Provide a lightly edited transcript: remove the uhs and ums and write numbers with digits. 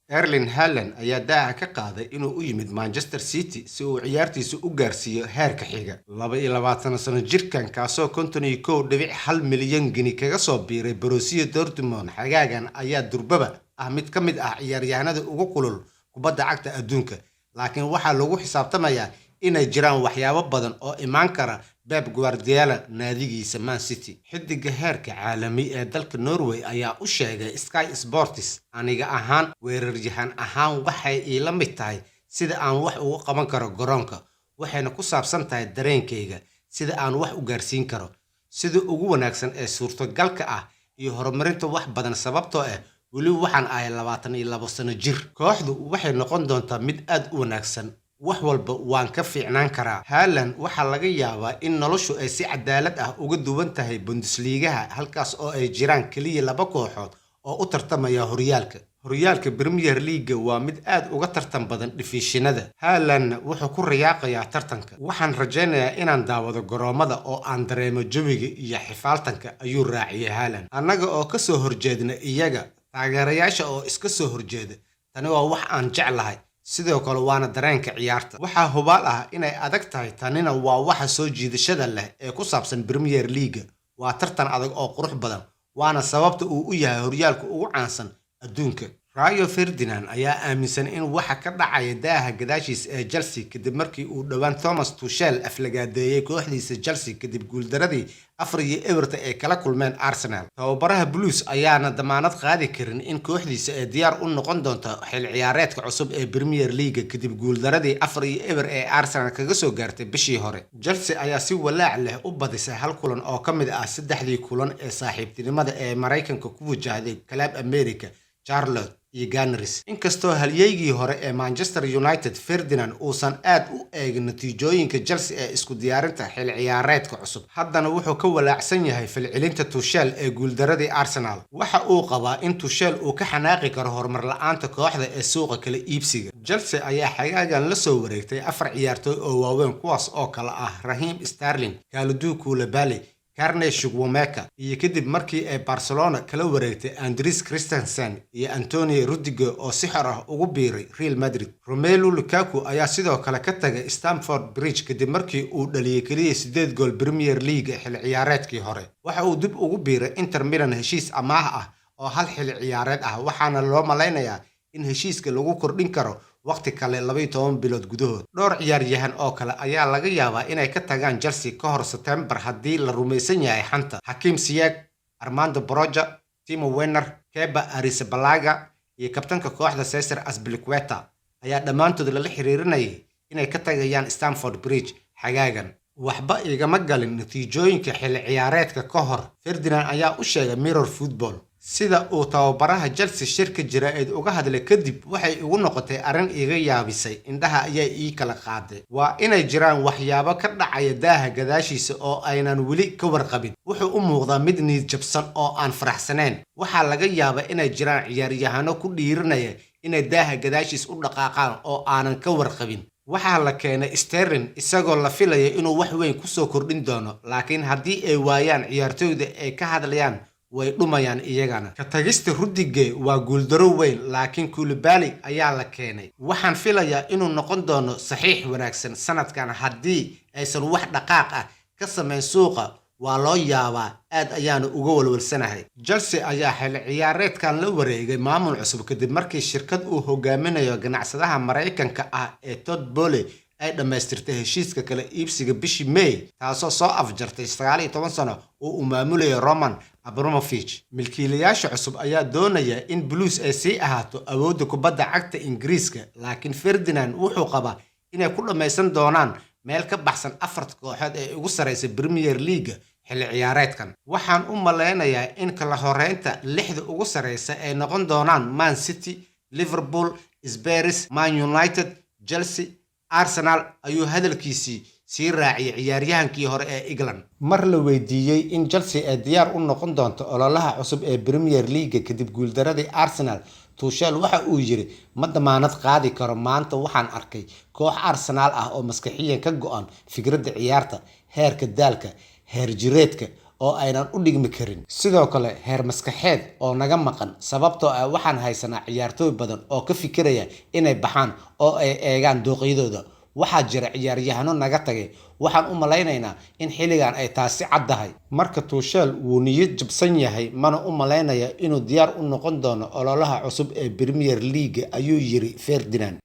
Erling Haaland ayaa daaha ka qaaday inuu u yimid Manchester City si uu ciyaartiisa u gaarsiiyo heerka xiga. 22 sano jirkan kaasoo 51.1 milyan gini kaga soo biiray Borussia Dortmund xagaagan ayaa durbaba mid ka mid ah ciyaaryahanada ugu kulul kubadda cagta adduunka. Laakiin waxaa lagu xisaabtamayaa inay jiraan waxyaabo badan oo imaan kara Pep Guardiola naadigiisa Man City. Xidiga heerka caalami ee dalka Norway ayaa u sheegay Sky Sports, aniga ahaan weeraryahan ahaan waxay ila mid tahay sida aan wax ugu qaban karo garoonka, waxayna ku saabsan tahay dareenkayga sida aan wax u gaarsiin karo sida ugu wanaagsan ee suurtogalka ah iyo horumarinta wax badan sababtoo ah wali waxaan ahay 22 sano jir. Kooxdu waxay noqon doontaa mid aad u wanaagsan, wax walba waan ka fiicnaan karaa. Haaland waxaa laga yaabaa in noloshu ay si cadaalad ah uga duwan tahay Bundesliga, halkaas oo ay jiraan kaliya 2 kooxood oo u tartamaya horyaalka Premier League waa mid aad uga tartan badan divisionada. Haaland wuxuu ku riyaaqayaa tartanka. Waxaan rajaynayaa inaan daawado garoomada oo aan dareemo jawiga iyo xifaaltanka, ayuu raaciyay Haaland. Annaga oo ka soo horjeedna iyaga taageerayaasha oo iska soo horjeeda, tani waa wax aan jeclahay, sidoo kale waana dareenka ciyaarta. Waxaa hubaal ah inay adag tahay, tanina waa waxa soo jiidashada leh ee ku saabsan Premier League. Waa tartan adag oo qurux badan, waana sababta uu u yahay horyaalka ugu caansan adduunka. Rio Ferdinand ayaa aaminsan in waxa ka dhacaya daaha gadaashiisa ee Chelsea kadib markii uu dhawaan Thomas Tuchel aflagaadeeyay kooxdiisa Chelsea kadib guuldaradii 4-0 ee kala kulmeen Arsenal. Tababaraha Blues ayaana damaanad qaadi karin in kooxdiisa ay diyaar u noqon doonto xil ciyaareedka cusub ee Premier League kadib guuldaradii 4-0 ee Arsenal kaga soo gaartay bishii hore. Chelsea ayaa si walaac leh u badisay hal kulan oo ka mid ah 3 kulan ee saaxiibtinimada ee Mareykanka ku wajahday Club America, Charlotte iyo Gunners. Inkastoo halyeygii hore ee Manchester United Ferdinand uusan aad u eegin natiijooyinka Chelsea ee isku diyaarinta xil ciyaareedka cusub, haddana wuxuu ka walaacsan yahay falcelinta Tuchel ee guuldaradii Arsenal. Waxa uu qabaa in Tuchel uu ka xanaaqi karo horumar la'aanta kooxda ee suuqa kala iibsiga. Chelsea ayaa xagaagan la soo wareegtay 4 ciyaartoy oo waaweyn kuwaas oo kala ah Raheem Sterling, Kalidou Koulibaly, Carne Chukwuemeka iyo kadib markii ay Barcelona kala wareegtay Andries Christensen iyo Antonio Rudiger oo si xor ah ugu biiray Real Madrid. Romelu Lukaku ayaa sidoo kale ka tagay Stamford Bridge kadib markii uu dhaliyay kaliya 8 gool Premier League xil ciyaareedkii hore. Waxa uu dib ugu biiray Inter Milan heshiis amaah ah oo hal xil ciyaareed ah, waxaana loo maleynayaa in heshiiska lagu kordhin karo waqti kale 12 bilood gudahood. Dhowr ciyaaryahan oo kale ayaa laga yaabaa inay ka tagaan Chelsea ka hor September haddii la rumaysan yahay xanta. Hakim Ziyech, Armando Broja, Timo Werner, Kepa Arrizabalaga iyo kabtanka kooxda Cesar Azpilicueta ayaa dhammaantood lala xiriirinayay inay ka tagayaan Stamford Bridge xagaagan. Waxba igama galin natiijooyinka xil ciyaareedka ka hor, Ferdinand ayaa u sheegay Mirror Football. Sida uu tababaraha Chelsea shirka jiraa'id uga hadlay kadib waxay ugu noqotay arrin iga yaabisay, indhaha ayaa ii kala qaaday. Waa inay jiraan waxyaabo ka dhacaya daaha gadaashiisa oo aynan weli ka warqabin. Wuxuu u muuqdaa mid niyad jabsan oo aan faraxsanayn. Waxaa laga yaabaa inay jiraan ciyaaryahano ku dhiiranaya inay daaha gadaashiisa u dhaqaaqaan oo aanan ka warqabin. Waxaa la keenay Sterling isagoo la filayo inuu wax weyn ku soo kordhin doono, laakiin haddii ay waayaan ciyaartoyda ay ka hadlayaan way dhumayaan iyagana. Ka tagista Rudiger waa guuldaro weyn, laakiin Koulibaly ayaa la keenay. Waxaan filayaa inuu noqon doono saxiix wanaagsan sanadkan haddii aysan wax dhaqaaq ah ka samayn suuqa. Waa loo yaabaa, aad ayaanu uga walwalsanahay. Chelsea ayaa xil ciyaareedkan la wareegay maamul cusub kadib markii shirkad uu hogaaminayo ganacsadaha Mareykanka ah ee Todd Boehly ay dhamaystirtay heshiiska kala iibsiga bishii May, taasoo soo afjartay 19 sano oo uu maamulayo Roman Abramovich. Milkiilayaasha cusub ayaa doonaya in Blues ay sii ahaato awoodda kubadda cagta Ingiriiska, laakiin Ferdinand wuxuu qabaa inay ku dhammaysan doonaan meel ka baxsan 4 kooxood ee ugu sareysa Premier League xil ciyaareedkan. Waxaan u maleynayaa in kala horeynta 6 ugu sareysa ay noqon doonaan Man City, Liverpool, Spurs, Man United, Chelsea, Arsenal, ayuu hadalkiisii sii raaciyay ciyaaryahankii hore ee England. Mar la weydiiyay in Chelsea ay diyaar u noqon doonto ololaha cusub ee Premier League kadib guuldaradii Arsenal, Tuchel waxa uu yiri ma damaanad qaadi karo. Maanta waxaan arkay koox Arsenal ah oo maskaxiyan ka go'an fikradda ciyaarta, heerka daalka, heer jireedka oo aynan u dhigmi karin. Sidoo kale heer maskaxeed oo naga maqan sababtoo ah waxaan haysanaa ciyaartooy badan oo ka fikiraya inay baxaan oo ay eegaan dooqyadooda. waxaa jira ciyaaryahano naga tagay. waxaan u malaynaynaa in xilligan ay taasi caddahay. Marka Tuchel wuu niyad jabsan yahay mana u malaynaya inuu diyaar u noqon doono ololaha cusub ee Premier League, ayuu yiri Ferdinand.